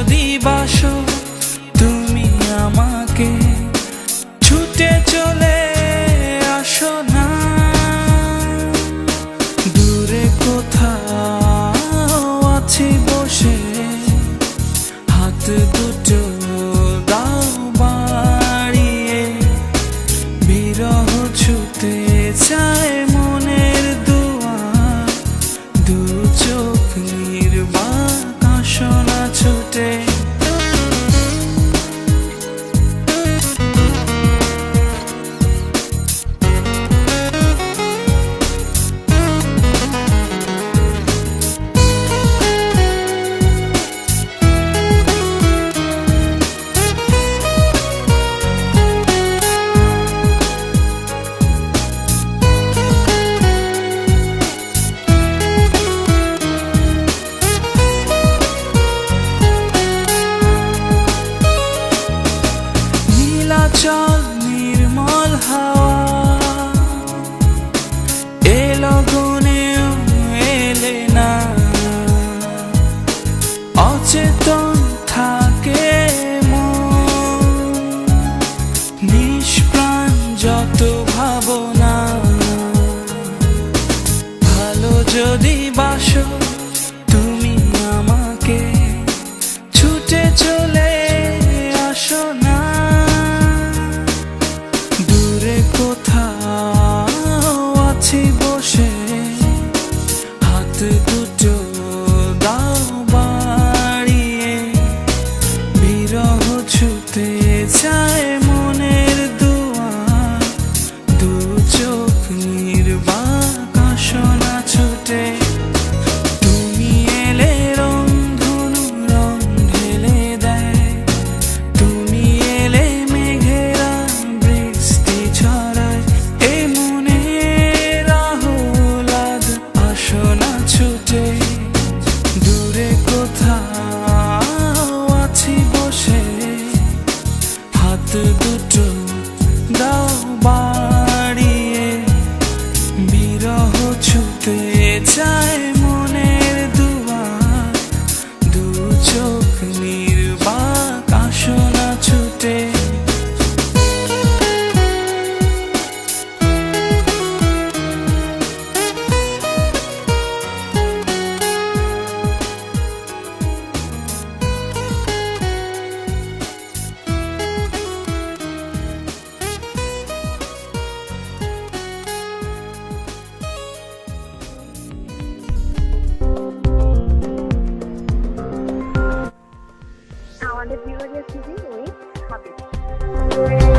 যদি বাসো তুমি আমাকে, ছুটে চলে আসো না। দূরে কোথাও আছি বসে, হাত দুটো দাও বাড়িয়ে। বিরহ ছুতে চায় মনের দুয়ার, দু চোখ নির্বাক আসো না ছুটে। চল নির্মল হাওয়া এলো গুনেও এলে না, অচেতন থাকে মন, নিষ্প্রাণ যত ভাবনা। ভালো যদি বাসো তুমি আমাকে, ছুটে চলে আসো না। কোথাও আছি বসে, হাত দুটো দাও বাড়িয়ে। বিরহ ছুতে চায় মনের দুয়ার, দু চোখ নির্বাক আসো না ছুটে। তুমি এলে রংধনু রং ঢেলে দেয়, তুমি এলে মেঘেরা বৃষ্টি ছড়ায়। এ মনের আহ্লাদ আসো না ছুটে। দূরে কোথাও আছি বসে, হাত দুটো দাও বাড়িয়ে। বিরহ ছুতে চায় মনের দুয়ার, দু চোখ নির্বাক আসো না ছুটে। আমাদের বিভাগের সিজি ওই হাবিব।